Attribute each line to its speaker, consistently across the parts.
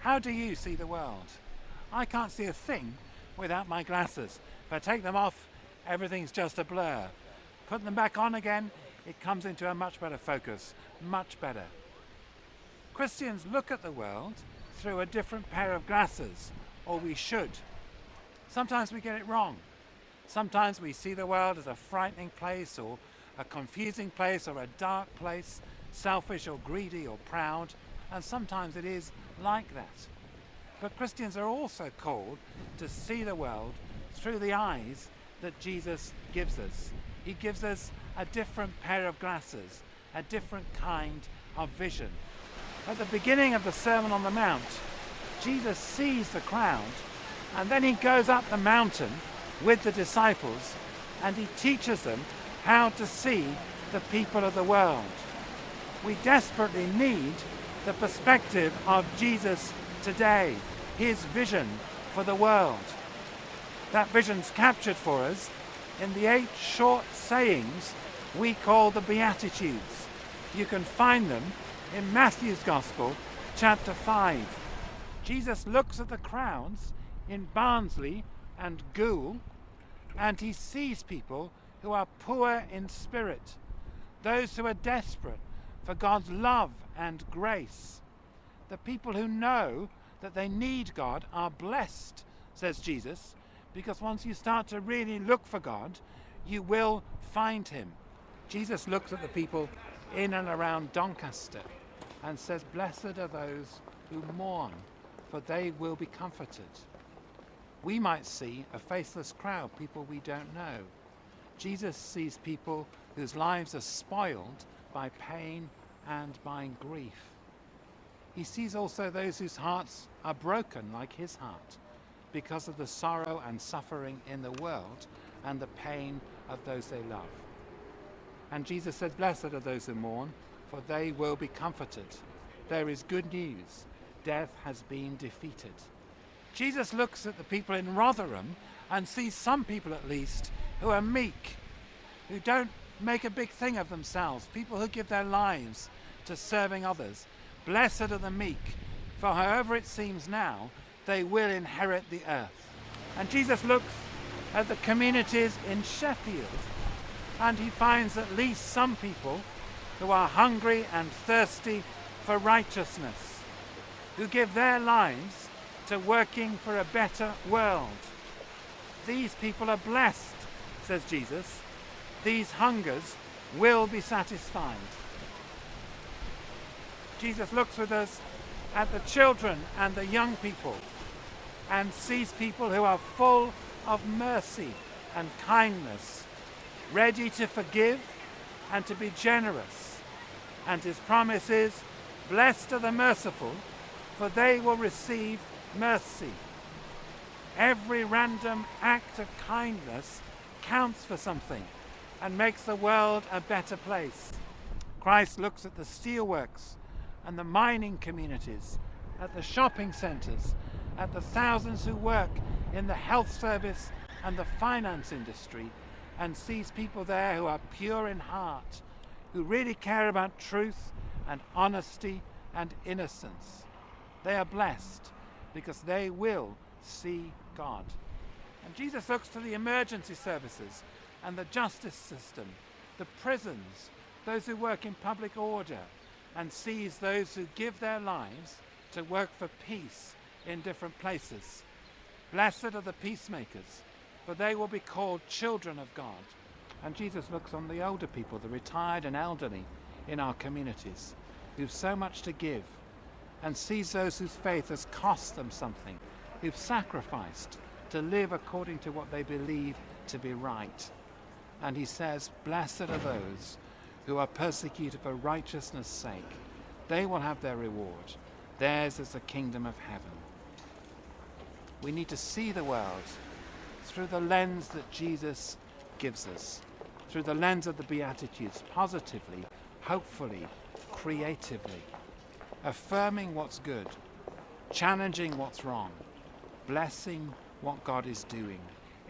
Speaker 1: How do you see the world? I can't see a thing without my glasses. If I take them off, everything's just a blur. Put them back on again, it comes into a much better focus, much better. Christians look at the world through a different pair of glasses, or we should. Sometimes we get it wrong. Sometimes we see the world as a frightening place, or a confusing place, or a dark place, selfish or greedy or proud, and sometimes it is like that. But Christians are also called to see the world through the eyes that Jesus gives us. He gives us a different pair of glasses, a different kind of vision. At the beginning of the Sermon on the Mount, Jesus sees the crowd, and then he goes up the mountain with the disciples, and he teaches them how to see the people of the world. We desperately need the perspective of Jesus today, his vision for the world. That vision's captured for us in the 8 short sayings we call the Beatitudes. You can find them in Matthew's Gospel, chapter 5. Jesus looks at the crowds in Barnsley and Goole, and he sees people who are poor in spirit, those who are desperate for God's love and grace. The people who know that they need God are blessed, says Jesus, because once you start to really look for God, you will find him. Jesus looks at the people in and around Doncaster and says, "Blessed are those who mourn, for they will be comforted." We might see a faceless crowd, people we don't know. Jesus sees people whose lives are spoiled by pain and by grief. He sees also those whose hearts are broken, like his heart, because of the sorrow and suffering in the world and the pain of those they love. And Jesus says, "Blessed are those who mourn, for they will be comforted." There is good news. Death has been defeated. Jesus looks at the people in Rotherham and sees some people at least who are meek, who don't make a big thing of themselves, people who give their lives to serving others. Blessed are the meek, for however it seems now, they will inherit the earth. And Jesus looks at the communities in Sheffield, and he finds at least some people who are hungry and thirsty for righteousness, who give their lives to working for a better world. These people are blessed, says Jesus. These hungers will be satisfied. Jesus looks with us at the children and the young people and sees people who are full of mercy and kindness, ready to forgive and to be generous. And his promise is, "Blessed are the merciful, for they will receive mercy." Every random act of kindness counts for something and makes the world a better place. Christ looks at the steelworks and the mining communities, at the shopping centres, at the thousands who work in the health service and the finance industry, and sees people there who are pure in heart, who really care about truth and honesty and innocence. They are blessed because they will see God. And Jesus looks to the emergency services and the justice system, the prisons, those who work in public order, and sees those who give their lives to work for peace in different places. Blessed are the peacemakers, for they will be called children of God. And Jesus looks on the older people, the retired and elderly in our communities, who've so much to give, and sees those whose faith has cost them something, who've sacrificed to live according to what they believe to be right. And he says, "Blessed are those who are persecuted for righteousness' sake. They will have their reward. Theirs is the kingdom of heaven." We need to see the world through the lens that Jesus gives us, through the lens of the Beatitudes, positively, hopefully, creatively, affirming what's good, challenging what's wrong, blessing what God is doing.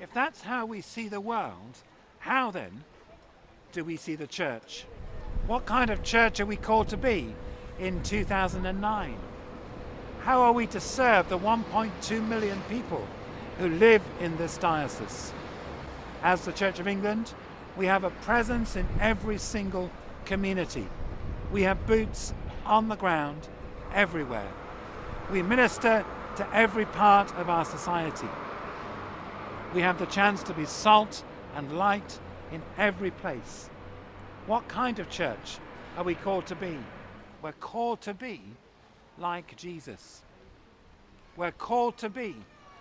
Speaker 1: If that's how we see the world, how then do we see the church? What kind of church are we called to be in 2009? How are we to serve the 1.2 million people who live in this diocese? As the Church of England, we have a presence in every single community. We have boots on the ground everywhere. We minister to every part of our society. We have the chance to be salt and light in every place. What kind of church are we called to be? We're called to be like Jesus. We're called to be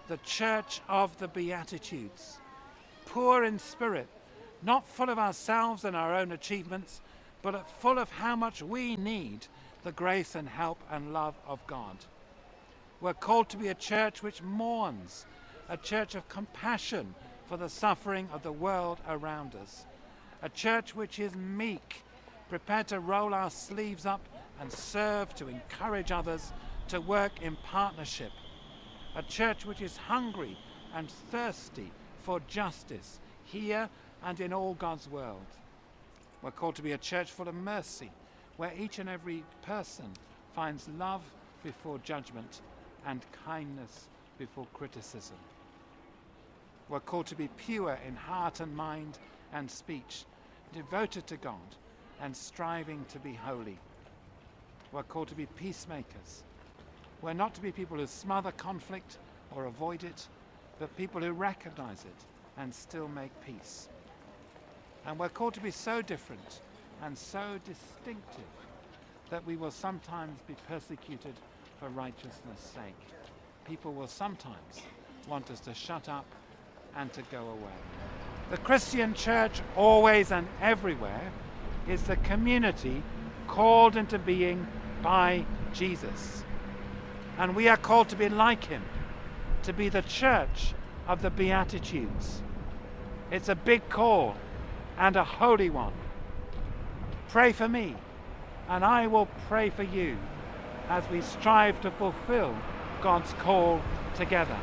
Speaker 1: the church of the Beatitudes, poor in spirit, not full of ourselves and our own achievements, but full of how much we need the grace and help and love of God. We're called to be a church which mourns, a church of compassion for the suffering of the world around us, a church which is meek, prepared to roll our sleeves up and serve, to encourage others, to work in partnership, a church which is hungry and thirsty for justice here and in all God's world. We're called to be a church full of mercy, where each and every person finds love before judgment and kindness before criticism. We're called to be pure in heart and mind and speech, devoted to God and striving to be holy. We're called to be peacemakers. We're not to be people who smother conflict or avoid it, but people who recognize it and still make peace. And we're called to be so different and so distinctive that we will sometimes be persecuted for righteousness' sake. People will sometimes want us to shut up and to go away. The Christian church, always and everywhere, is the community called into being by Jesus. And we are called to be like him, to be the church of the Beatitudes. It's a big call and a holy one. Pray for me, and I will pray for you as we strive to fulfill God's call together.